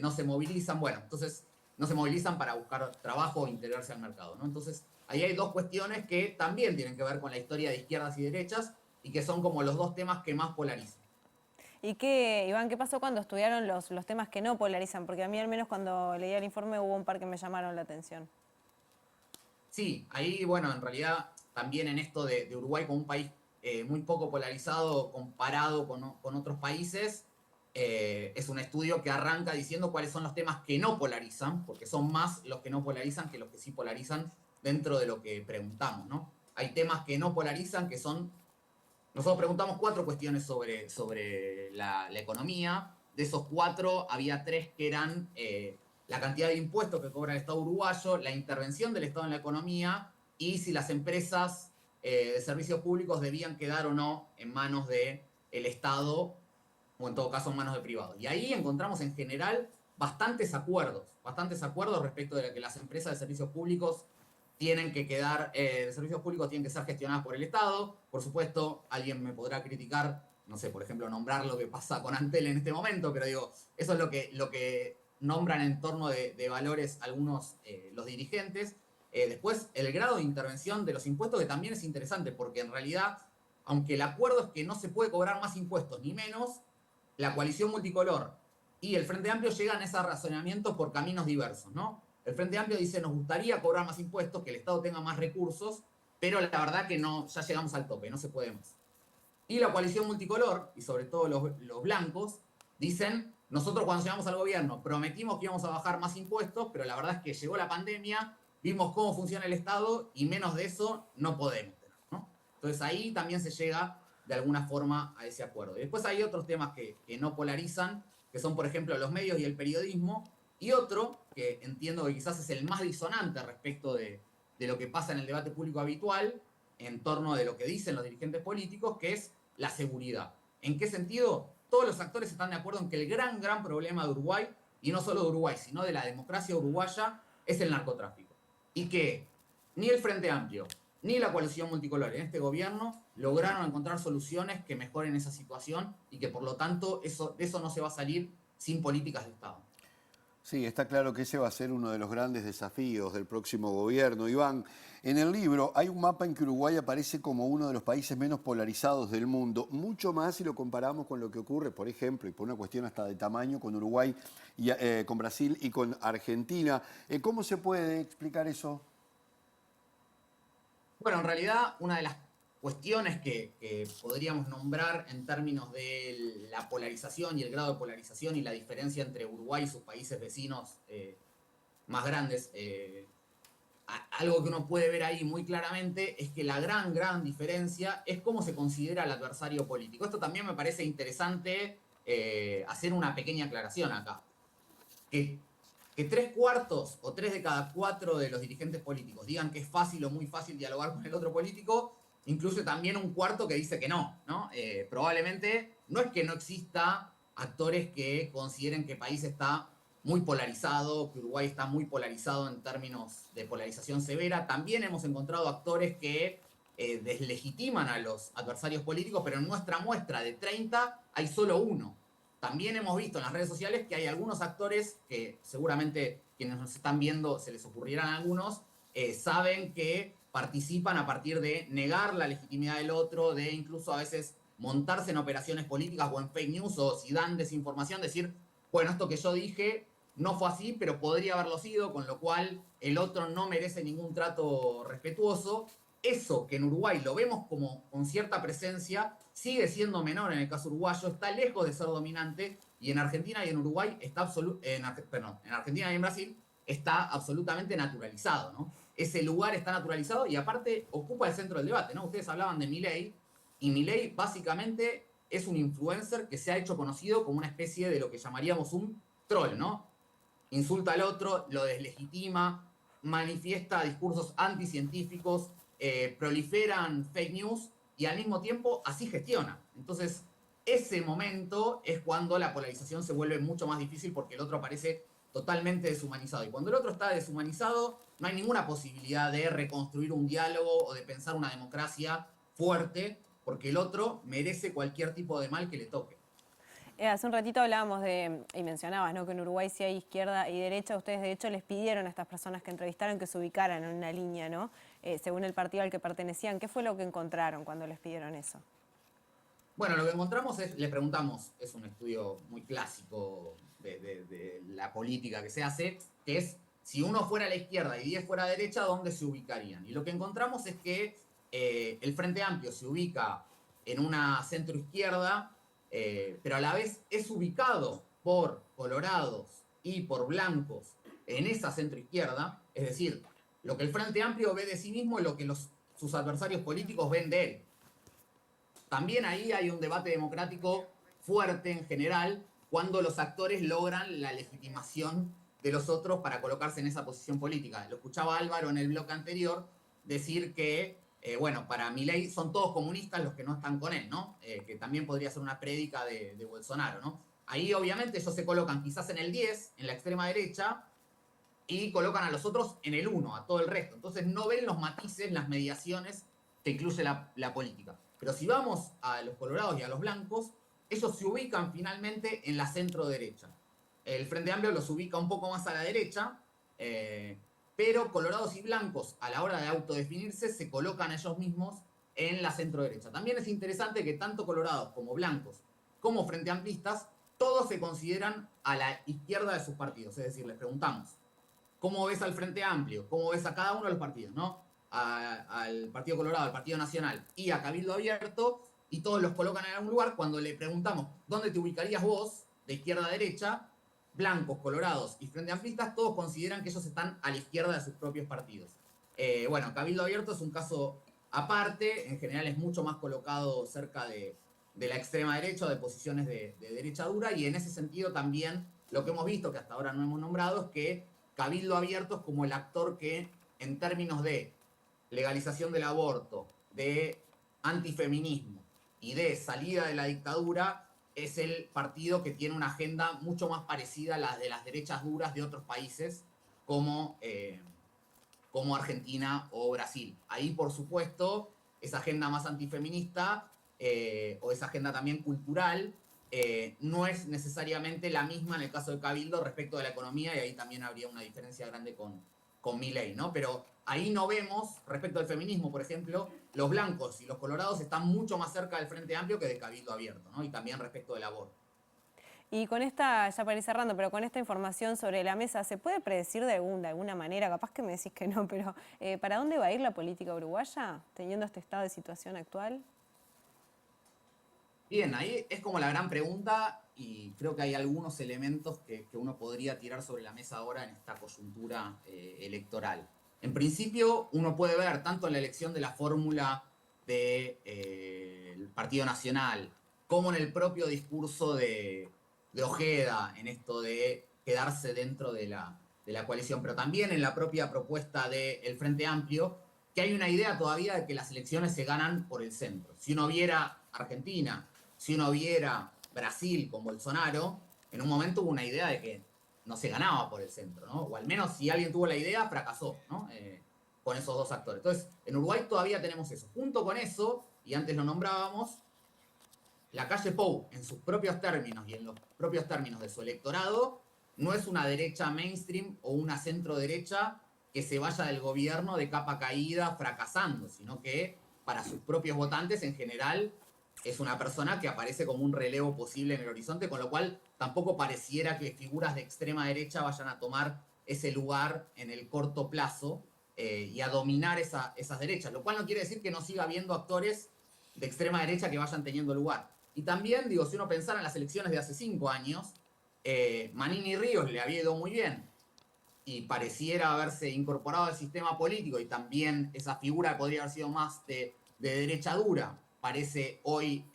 no se movilizan. Bueno, entonces no se movilizan para buscar trabajo o integrarse al mercado, ¿no? Entonces ahí hay dos cuestiones que también tienen que ver con la historia de izquierdas y derechas y que son como los dos temas que más polarizan. ¿Y qué, Iván, qué pasó cuando estudiaron los temas que no polarizan? Porque a mí al menos cuando leía el informe hubo un par que me llamaron la atención. Sí, ahí, bueno, en realidad también en esto de Uruguay como un país muy poco polarizado comparado con otros países, es un estudio que arranca diciendo cuáles son los temas que no polarizan, porque son más los que no polarizan que los que sí polarizan dentro de lo que preguntamos, ¿no? Hay temas que no polarizan que son... Nosotros preguntamos 4 cuestiones sobre la economía. De esos 4 había 3 que eran la cantidad de impuestos que cobra el Estado uruguayo, la intervención del Estado en la economía y si las empresas de servicios públicos debían quedar o no en manos del Estado o en todo caso en manos de privados. Y ahí encontramos en general bastantes acuerdos respecto de que las empresas de servicios públicos tienen que quedar, de servicios públicos tienen que ser gestionadas por el Estado. Por supuesto, alguien me podrá criticar, no sé, por ejemplo, nombrar lo que pasa con Antel en este momento, pero digo, eso es lo que nombran en torno de valores algunos los dirigentes. Después, el grado de intervención de los impuestos, que también es interesante, porque en realidad, aunque el acuerdo es que no se puede cobrar más impuestos ni menos, la coalición multicolor y el Frente Amplio llegan a ese razonamiento por caminos diversos, ¿no? El Frente Amplio dice, nos gustaría cobrar más impuestos, que el Estado tenga más recursos, pero la verdad que no, ya llegamos al tope, no se puede más. Y la coalición multicolor, y sobre todo los blancos, dicen, nosotros cuando llegamos al gobierno prometimos que íbamos a bajar más impuestos, pero la verdad es que llegó la pandemia, vimos cómo funciona el Estado y menos de eso no podemos, ¿no? Entonces ahí también se llega de alguna forma a ese acuerdo. Y después hay otros temas que no polarizan, que son, por ejemplo, los medios y el periodismo, y otro, que entiendo que quizás es el más disonante respecto de lo que pasa en el debate público habitual, en torno de lo que dicen los dirigentes políticos, que es la seguridad. ¿En qué sentido? Todos los actores están de acuerdo en que el gran problema de Uruguay, y no solo de Uruguay, sino de la democracia uruguaya, es el narcotráfico. Y que ni el Frente Amplio, ni la coalición multicolor en este gobierno lograron encontrar soluciones que mejoren esa situación y que por lo tanto de eso no se va a salir sin políticas de Estado. Sí, está claro que ese va a ser uno de los grandes desafíos del próximo gobierno. Iván, en el libro hay un mapa en que Uruguay aparece como uno de los países menos polarizados del mundo, mucho más si lo comparamos con lo que ocurre, por ejemplo, y por una cuestión hasta de tamaño, con Uruguay, y, con Brasil y con Argentina. ¿Cómo se puede explicar eso? Bueno, en realidad una de las cuestiones que podríamos nombrar en términos de la polarización y el grado de polarización y la diferencia entre Uruguay y sus países vecinos más grandes, algo que uno puede ver ahí muy claramente es que la gran diferencia es cómo se considera el adversario político. Esto también me parece interesante hacer una pequeña aclaración acá. Que 3/4 o 3 de cada 4 de los dirigentes políticos digan que es fácil o muy fácil dialogar con el otro político, incluye también un cuarto que dice que no, ¿no? Probablemente no es que no exista actores que consideren que el país está muy polarizado, que Uruguay está muy polarizado en términos de polarización severa. También hemos encontrado actores que deslegitiman a los adversarios políticos, pero en nuestra muestra de 30 hay solo uno. También hemos visto en las redes sociales que hay algunos actores que seguramente quienes nos están viendo se les ocurrirán algunos, saben que participan a partir de negar la legitimidad del otro, de incluso a veces montarse en operaciones políticas o en fake news, o si dan desinformación, decir, bueno, esto que yo dije no fue así, pero podría haberlo sido, con lo cual el otro no merece ningún trato respetuoso. Eso que en Uruguay lo vemos como con cierta presencia, sigue siendo menor en el caso uruguayo, está lejos de ser dominante, y en Argentina y en Uruguay está en Argentina y en Brasil está absolutamente naturalizado, ¿no? Ese lugar está naturalizado y aparte ocupa el centro del debate, ¿no? Ustedes hablaban de Milei, y Milei básicamente es un influencer que se ha hecho conocido como una especie de lo que llamaríamos un troll, ¿no? Insulta al otro, lo deslegitima, manifiesta discursos anticientíficos, proliferan fake news y al mismo tiempo así gestiona. Entonces, ese momento es cuando la polarización se vuelve mucho más difícil porque el otro aparece totalmente deshumanizado. Y cuando el otro está deshumanizado, no hay ninguna posibilidad de reconstruir un diálogo o de pensar una democracia fuerte, porque el otro merece cualquier tipo de mal que le toque. Hace un ratito hablábamos y mencionabas, ¿no?, que en Uruguay sí hay izquierda y derecha. Ustedes de hecho les pidieron a estas personas que entrevistaron que se ubicaran en una línea, ¿no?, según el partido al que pertenecían. ¿Qué fue lo que encontraron cuando les pidieron eso? Bueno, lo que encontramos le preguntamos, es un estudio muy clásico de la política que se hace, que es, si uno fuera a la izquierda y 10 fuera a la derecha, ¿dónde se ubicarían? Y lo que encontramos es que el Frente Amplio se ubica en una centroizquierda, pero a la vez es ubicado por colorados y por blancos en esa centroizquierda, es decir, lo que el Frente Amplio ve de sí mismo es lo que sus adversarios políticos ven de él. También ahí hay un debate democrático fuerte en general cuando los actores logran la legitimación de los otros para colocarse en esa posición política. Lo escuchaba Álvaro en el bloque anterior decir que, bueno, para Milei son todos comunistas los que no están con él, ¿no? Que también podría ser una prédica de Bolsonaro, ¿no? Ahí obviamente ellos se colocan quizás en el 10, en la extrema derecha, y colocan a los otros en el 1, a todo el resto. Entonces no ven los matices, las mediaciones que incluye la política. Pero si vamos a los colorados y a los blancos, ellos se ubican finalmente en la centro derecha. El Frente Amplio los ubica un poco más a la derecha, pero colorados y blancos a la hora de autodefinirse se colocan ellos mismos en la centro derecha. También es interesante que tanto colorados como blancos como frente amplistas todos se consideran a la izquierda de sus partidos. Es decir, les preguntamos, ¿cómo ves al Frente Amplio? ¿Cómo ves a cada uno de los partidos? ¿No? Al Partido Colorado, al Partido Nacional y a Cabildo Abierto, y todos los colocan en algún lugar. Cuando le preguntamos, ¿dónde te ubicarías vos, de izquierda a derecha? Blancos, colorados y frente amplistas, todos consideran que ellos están a la izquierda de sus propios partidos. Bueno, Cabildo Abierto es un caso aparte, en general es mucho más colocado cerca de la extrema derecha, de posiciones de derecha dura, y en ese sentido también lo que hemos visto, que hasta ahora no hemos nombrado, es que Cabildo Abierto es como el actor que, en términos de legalización del aborto, de antifeminismo y de salida de la dictadura, es el partido que tiene una agenda mucho más parecida a la de las derechas duras de otros países como Argentina o Brasil. Ahí, por supuesto, esa agenda más antifeminista o esa agenda también cultural no es necesariamente la misma en el caso de Cabildo respecto de la economía, y ahí también habría una diferencia grande con Milei, ¿no? Pero ahí no vemos, respecto al feminismo, por ejemplo, los blancos y los colorados están mucho más cerca del Frente Amplio que de Cabildo Abierto, ¿no? Y también respecto del aborto. Y con esta, ya para ir cerrando, pero con esta información sobre la mesa, ¿se puede predecir de alguna manera, capaz que me decís que no, pero para dónde va a ir la política uruguaya teniendo este estado de situación actual? Bien, ahí es como la gran pregunta, y creo que hay algunos elementos que uno podría tirar sobre la mesa ahora en esta coyuntura electoral. En principio, uno puede ver tanto en la elección de la fórmula del Partido Nacional, como en el propio discurso de Ojeda, en esto de quedarse dentro de la coalición, pero también en la propia propuesta del Frente Amplio, que hay una idea todavía de que las elecciones se ganan por el centro. Si uno viera Argentina, si uno viera Brasil con Bolsonaro, en un momento hubo una idea de que no se ganaba por el centro, ¿no? O al menos si alguien tuvo la idea, fracasó, ¿no? Con esos dos actores. Entonces, en Uruguay todavía tenemos eso. Junto con eso, y antes lo nombrábamos, la calle Pou, en sus propios términos y en los propios términos de su electorado, no es una derecha mainstream o una centro derecha que se vaya del gobierno de capa caída fracasando, sino que para sus propios votantes en general es una persona que aparece como un relevo posible en el horizonte, con lo cual tampoco pareciera que figuras de extrema derecha vayan a tomar ese lugar en el corto plazo y a dominar esas derechas, lo cual no quiere decir que no siga habiendo actores de extrema derecha que vayan teniendo lugar. Y también, digo, si uno pensara en las elecciones de hace 5 años, Manini Ríos le había ido muy bien y pareciera haberse incorporado al sistema político, y también esa figura podría haber sido más de derecha dura, parece hoy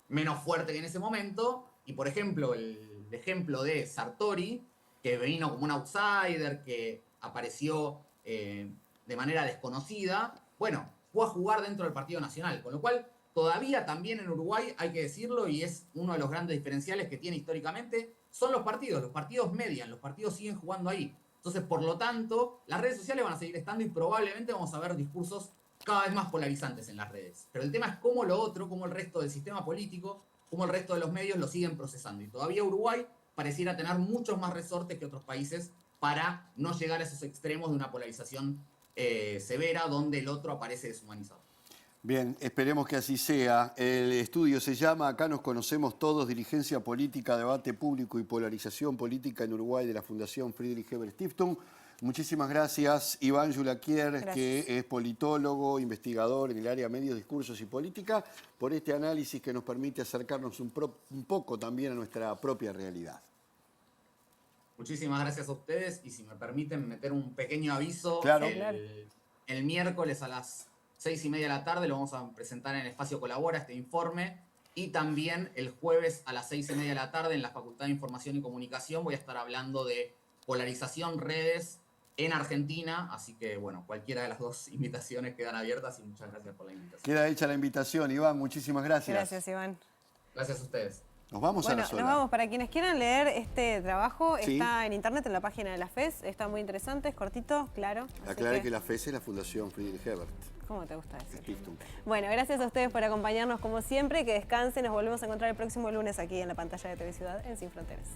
menos fuerte que en ese momento. Y por ejemplo, el ejemplo de Sartori, que vino como un outsider, que apareció de manera desconocida, bueno, fue a jugar dentro del Partido Nacional, con lo cual todavía también en Uruguay, hay que decirlo, y es uno de los grandes diferenciales que tiene históricamente, son los partidos median, los partidos siguen jugando ahí. Entonces, por lo tanto, las redes sociales van a seguir estando y probablemente vamos a ver discursos cada vez más polarizantes en las redes. Pero el tema es cómo lo otro, cómo el resto del sistema político, cómo el resto de los medios lo siguen procesando. Y todavía Uruguay pareciera tener muchos más resortes que otros países para no llegar a esos extremos de una polarización severa donde el otro aparece deshumanizado. Bien, esperemos que así sea. El estudio se llama Acá nos conocemos todos, dirigencia política, debate público y polarización política en Uruguay, de la Fundación Friedrich Ebert Stiftung. Muchísimas gracias, Iván Julaquier, que es politólogo, investigador en el área medios, discursos y política, por este análisis que nos permite acercarnos un poco también a nuestra propia realidad. Muchísimas gracias a ustedes, y si me permiten meter un pequeño aviso, claro. El miércoles a las 6:30 de la tarde lo vamos a presentar en el Espacio Colabora, este informe, y también el jueves a las 6:30 de la tarde en la Facultad de Información y Comunicación voy a estar hablando de polarización, redes en Argentina, así que bueno, cualquiera de las dos invitaciones quedan abiertas, y muchas gracias por la invitación. Queda hecha la invitación, Iván, muchísimas gracias. Gracias, Iván. Gracias a ustedes. Nos vamos a Bueno, la sola. nos vamos. Para quienes quieran leer este trabajo, Sí. está en internet, en la página de la FES. Está muy interesante, es cortito, claro. así Aclare que la FES es la Fundación Friedrich Ebert. ¿Cómo te gusta decir? Listo. Bueno, gracias a ustedes por acompañarnos como siempre. Que descansen. Nos volvemos a encontrar el próximo lunes aquí en la pantalla de TV Ciudad en Sin Fronteras.